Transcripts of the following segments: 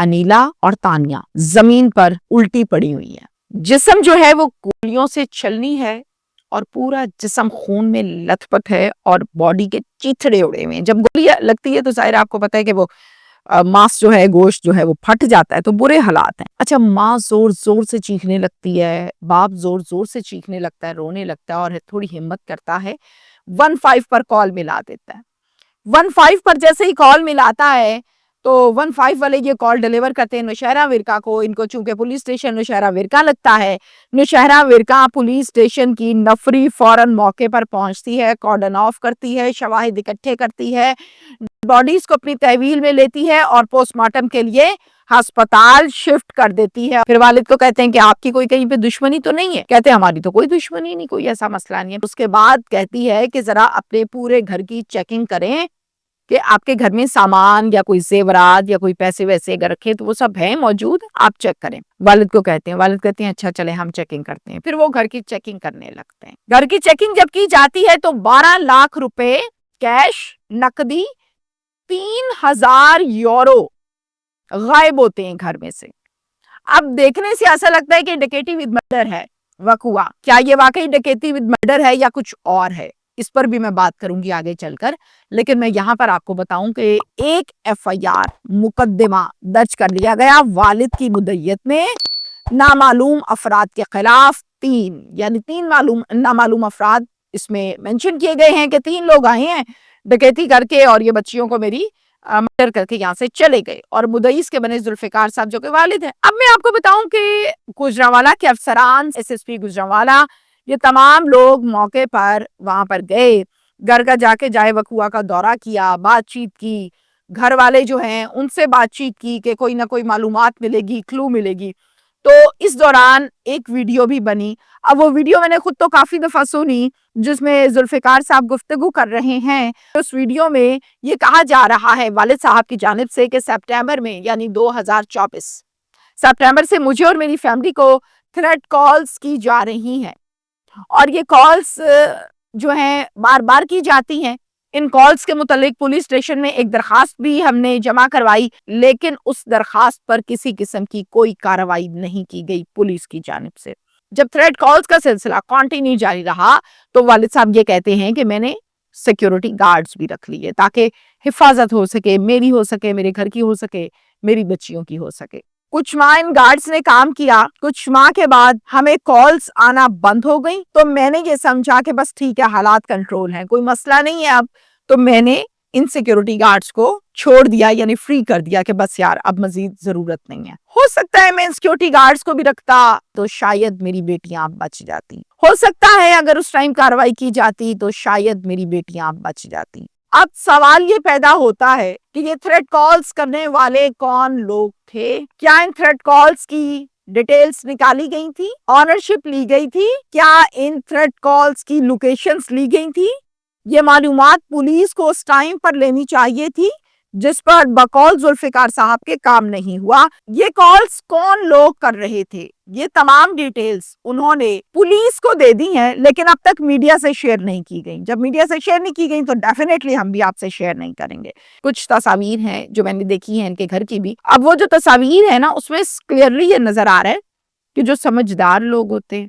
انیلا اور تانیہ زمین پر الٹی پڑی ہوئی ہیں. جسم جو ہے وہ گولیوں سے چھلنی ہے اور پورا جسم خون میں لت پت ہے اور باڈی کے چیتھڑے اڑے ہوئے ہیں. جب گولی لگتی ہے تو ظاہر آپ کو پتا ہے کہ وہ ماس جو ہے گوشت جو ہے وہ پھٹ جاتا ہے, تو برے حالات ہیں. اچھا, ماں زور زور سے چیخنے لگتی ہے, باپ زور زور سے چیخنے لگتا ہے, رونے لگتا ہے اور تھوڑی ہمت کرتا ہے 15 پر کال ملا دیتا ہے. 15 پر جیسے ہی کال ملاتا ہے تو 15 والے یہ کال ڈیلیور کرتے ہیں نوشہرہ ورکا کو. ان کو چونکہ پولیس اسٹیشن نوشہرہ ورکا لگتا ہے, نوشہرہ ورکا پولیس اسٹیشن کی نفری فوراً موقع پر پہنچتی ہے, کارڈن آف کرتی ہے, شواہد اکٹھے کرتی ہے, باڈیز کو اپنی تحویل میں لیتی ہے اور پوسٹ مارٹم کے لیے ہسپتال شفٹ کر دیتی ہے. پھر والد کو کہتے ہیں کہ آپ کی کوئی کہیں پہ دشمنی تو نہیں ہے؟ کہتے ہیں ہماری تو کوئی دشمنی نہیں, کوئی ایسا مسئلہ نہیں ہے. اس کے بعد کہتی ہے کہ ذرا اپنے پورے گھر کی چیکنگ کریں کہ آپ کے گھر میں سامان یا کوئی زیورات یا کوئی پیسے ویسے اگر رکھے تو وہ سب ہیں موجود, آپ چیک کریں. والد کو کہتے ہیں, والد کہتے ہیں اچھا چلے ہم چیکنگ کرتے ہیں. پھر وہ گھر کی چیکنگ کرنے لگتے ہیں. گھر کی چیکنگ جب کی جاتی ہے تو 12 لاکھ روپے کیش نقدی 3000 یورو غائب ہوتے ہیں گھر میں سے. اب دیکھنے سے ایسا لگتا ہے کہ ڈکیٹی ود مرڈر ہے وقوع. کیا یہ واقعی ڈکیٹی ود مرڈر ہے یا کچھ اور ہے, اس پر بھی میں بات کروں گی آگے چل کر. لیکن میں یہاں پر آپ کو بتاؤں کہ ایک FIR مقدمہ درج کر لیا گیا والد کی مدعیت میں نامعلوم افراد کے خلاف. 3 نامعلوم افراد اس میں مینشن کیے گئے ہیں کہ 3 لوگ آئے ہیں ڈکیتی کر کے اور یہ بچیوں کو میری مرڈر کر کے یہاں سے چلے گئے, اور مدعی کے بنے ذوالفقار صاحب جو کہ والد ہیں. اب میں آپ کو بتاؤں کہ گوجرانوالا کے افسران, SSP گوجرانوالا, یہ تمام لوگ موقع پر وہاں پر گئے, گھر کا جا کے جائے وقوع کا دورہ کیا, بات چیت کی, گھر والے جو ہیں ان سے بات چیت کی کہ کوئی نہ کوئی معلومات ملے گی, کلو ملے گی. تو اس دوران ایک ویڈیو بھی بنی. اب وہ ویڈیو میں نے خود تو کافی دفعہ سنی جس میں ذوالفقار صاحب گفتگو کر رہے ہیں. اس ویڈیو میں یہ کہا جا رہا ہے والد صاحب کی جانب سے کہ سپٹمبر میں یعنی 2024 سپٹمبر سے مجھے اور میری فیملی کو تھریٹ کالز کی جا رہی ہیں, اور یہ کالز جو ہیں بار بار کی جاتی ہیں. ان کالز کے متعلق پولیس اسٹیشن میں ایک درخواست بھی ہم نے جمع کروائی, لیکن اس درخواست پر کسی قسم کی کوئی کارروائی نہیں کی گئی پولیس کی جانب سے. جب تھریٹ کالز کا سلسلہ کنٹینیو جاری رہا تو والد صاحب یہ کہتے ہیں کہ میں نے سیکیورٹی گارڈز بھی رکھ لیے تاکہ حفاظت ہو سکے, میری ہو سکے, میرے گھر کی ہو سکے, میری بچیوں کی ہو سکے. کچھ ماہ ان گارڈز نے کام کیا. کچھ ماہ کے بعد ہمیں کالز آنا بند ہو گئی تو میں نے یہ سمجھا کہ بس ٹھیک ہے, حالات کنٹرول ہیں, کوئی مسئلہ نہیں ہے اب. تو میں نے ان سیکیورٹی گارڈز کو چھوڑ دیا, یعنی فری کر دیا کہ بس یار اب مزید ضرورت نہیں ہے. ہو سکتا ہے میں ان سیکیورٹی گارڈز کو بھی رکھتا تو شاید میری بیٹیاں اب بچ جاتی. ہو سکتا ہے اگر اس ٹائم کارروائی کی جاتی تو شاید میری بیٹیاں اب بچ جاتی. اب سوال یہ پیدا ہوتا ہے کہ یہ تھریٹ کالز کرنے والے کون لوگ تھے؟ کیا ان تھریٹ کالز کی ڈیٹیلز نکالی گئی تھی؟ آنرشپ لی گئی تھی؟ کیا ان تھریٹ کالز کی لوکیشنز لی گئی تھی؟ یہ معلومات پولیس کو اس ٹائم پر لینی چاہیے تھی جس پر بقول ذوالفقار صاحب کے کام نہیں ہوا. یہ کالز کون لوگ کر رہے تھے؟ یہ تمام ڈیٹیلز انہوں نے پولیس کو دے دی ہیں, لیکن اب تک میڈیا سے شیئر نہیں کی گئی. جب میڈیا سے شیئر نہیں کی گئی تو ڈیفینیٹلی ہم بھی آپ سے شیئر نہیں کریں گے. کچھ تصاویر ہیں جو میں نے دیکھی ہیں ان کے گھر کی بھی. اب وہ جو تصاویر ہیں نا اس میں کلیئرلی یہ نظر آ رہا ہے کہ جو سمجھدار لوگ ہوتے ہیں,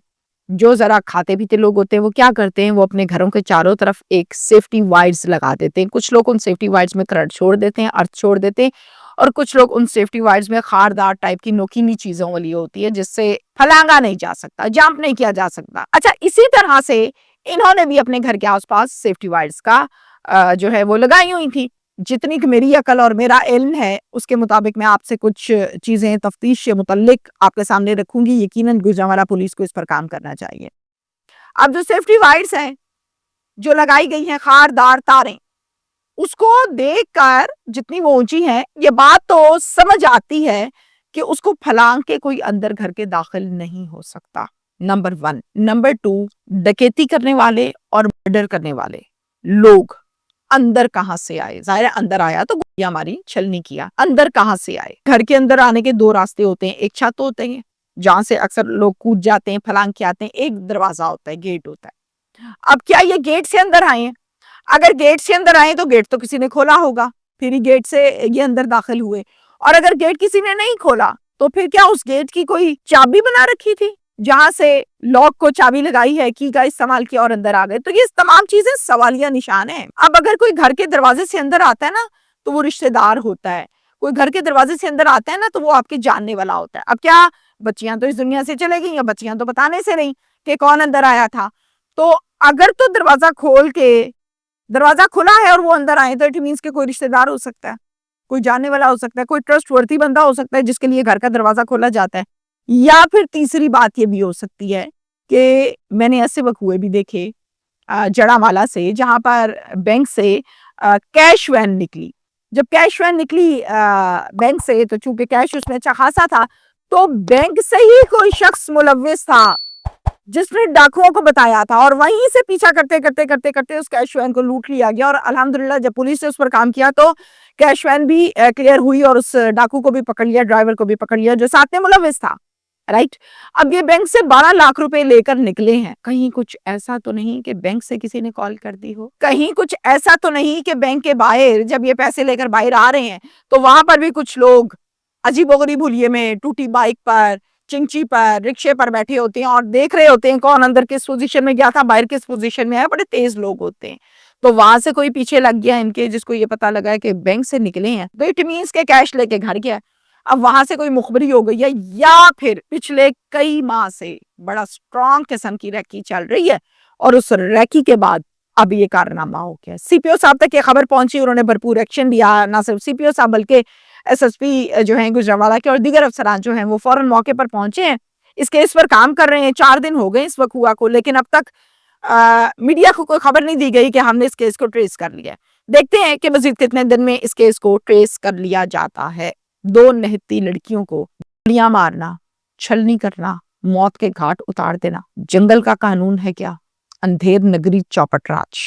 جو ذرا کھاتے پیتے لوگ ہوتے ہیں, وہ کیا کرتے ہیں, وہ اپنے گھروں کے چاروں طرف ایک سیفٹی وائرز لگا دیتے ہیں. کچھ لوگ ان سیفٹی وائرز میں کرنٹ چھوڑ دیتے ہیں, ارتھ چھوڑ دیتے ہیں, اور کچھ لوگ ان سیفٹی وائرز میں خاردار ٹائپ کی نوکیلی چیزوں والی ہوتی ہے جس سے پھلانگا نہیں جا سکتا, جمپ نہیں کیا جا سکتا. اچھا, اسی طرح سے انہوں نے بھی اپنے گھر کے آس پاس سیفٹی وائرز کا جو ہے وہ لگائی ہوئی تھی. جتنی کہ میری عقل اور میرا علم ہے اس کے مطابق میں آپ سے کچھ چیزیں تفتیش سے متعلق آپ کے سامنے رکھوں گی. یقیناً گوجرانوالا پولیس کو اس پر کام کرنا چاہیے. اب جو سیفٹی وائرز ہیں جو لگائی گئی ہیں, خاردار تاریں, اس کو دیکھ کر جتنی وہ اونچی ہیں یہ بات تو سمجھ آتی ہے کہ اس کو پھلانگ کے کوئی اندر گھر کے داخل نہیں ہو سکتا. نمبر 1. نمبر 2, ڈکیتی کرنے والے اور مرڈر کرنے والے لوگ اندر کہاں سے آئے؟ ظاہر اندر آیا تو گولیاں ماری, چھلنی کیا, اندر کہاں سے آئے؟ گھر کے اندر آنے کے 2 راستے ہوتے ہیں. ایک چھت ہوتے ہیں جہاں سے اکثر لوگ کود جاتے ہیں, پھلانگ کے آتے ہیں. ایک دروازہ ہوتا ہے, گیٹ ہوتا ہے. اب کیا یہ گیٹ سے اندر آئے ہیں؟ اگر گیٹ سے اندر آئے تو گیٹ تو کسی نے کھولا ہوگا, پھر ہی گیٹ سے یہ اندر داخل ہوئے. اور اگر گیٹ کسی نے نہیں کھولا تو پھر کیا اس گیٹ کی کوئی چابی بنا رکھی تھی جہاں سے لاک کو چابی لگائی ہے، کی کا استعمال کیا اور اندر آ گئے؟ تو یہ تمام چیزیں سوالیہ نشان ہیں۔ اب اگر کوئی گھر کے دروازے سے اندر آتا ہے نا تو وہ رشتہ دار ہوتا ہے، کوئی گھر کے دروازے سے اندر آتا ہے نا تو وہ آپ کے جاننے والا ہوتا ہے۔ اب کیا بچیاں تو اس دنیا سے چلے گئی، یا بچیاں تو بتانے سے نہیں کہ کون اندر آیا تھا، تو اگر تو دروازہ کھول کے دروازہ کھلا ہے اور وہ اندر آئے تو اٹ مینس کہ کوئی رشتہ دار ہو سکتا ہے، کوئی جاننے والا ہو سکتا ہے، کوئی ٹرسٹ ورتھی بندہ ہو سکتا ہے جس کے لیے گھر کا دروازہ کھولا جاتا ہے۔ یا پھر تیسری بات یہ بھی ہو سکتی ہے کہ میں نے ایسے وقوع بھی دیکھے جڑا والا سے، جہاں پر بینک سے کیش وین نکلی۔ جب کیش وین نکلی بینک سے تو چونکہ کیش اس میں اچھا خاصا تھا، تو بینک سے ہی کوئی شخص ملوث تھا جس نے ڈاکوؤں کو بتایا تھا، اور وہیں سے پیچھا کرتے کرتے کرتے کرتے اس کیش وین کو لوٹ لیا گیا۔ اور الحمدللہ جب پولیس نے اس پر کام کیا تو کیش وین بھی کلیئر ہوئی اور اس ڈاکو کو بھی پکڑ لیا، ڈرائیور کو بھی پکڑ لیا جو ساتھ میں ملوث تھا، رائٹ۔ اب یہ بینک سے 12 لاکھ روپے لے کر نکلے ہیں، کہیں کچھ ایسا تو نہیں کہ بینک سے کسی نے کال کر دی ہو، کہیں کچھ ایسا تو نہیں کہ بینک کے باہر جب یہ پیسے لے کر باہر آ رہے ہیں تو وہاں پر بھی کچھ لوگ عجیب و غریب حلیے میں ٹوٹی بائک پر، چنچی پر، رکشے پر بیٹھے ہوتے ہیں اور دیکھ رہے ہوتے ہیں کون اندر کس پوزیشن میں گیا تھا، باہر کس پوزیشن میں ہے، بڑے تیز لوگ ہوتے ہیں۔ تو وہاں سے کوئی پیچھے لگ گیا ان کے، جس کو یہ پتا لگا ہے کہ بینک سے نکلے ہیں تو اٹ مینس کے کیش لے کے گھر گیا۔ اب وہاں سے کوئی مخبری ہو گئی ہے، یا پھر پچھلے کئی ماہ سے بڑا سٹرانگ قسم کی ریکی چل رہی ہے اور اس ریکی کے بعد اب یہ کارنامہ ہو گیا۔ سی پی او صاحب تک یہ خبر پہنچی، انہوں نے بھرپور ایکشن لیا، نہ صرف سی پی او صاحب بلکہ ایس ایس پی جو ہیں گجرانوالہ کے اور دیگر افسران جو ہیں وہ فوراً موقع پر پہنچے ہیں، اس کیس پر کام کر رہے ہیں۔ 4 دن ہو گئے اس وقوع کو، لیکن اب تک میڈیا کو کوئی خبر نہیں دی گئی کہ ہم نے اس کیس کو ٹریس کر لیا۔ دیکھتے ہیں کہ مزید کتنے دن میں اس کیس کو ٹریس کر لیا جاتا ہے۔ 2 نہتی لڑکیوں کو گولیاں مارنا، چھلنی کرنا، موت کے گھاٹ اتار دینا جنگل کا قانون ہے کیا؟ اندھیر نگری چوپٹ راج۔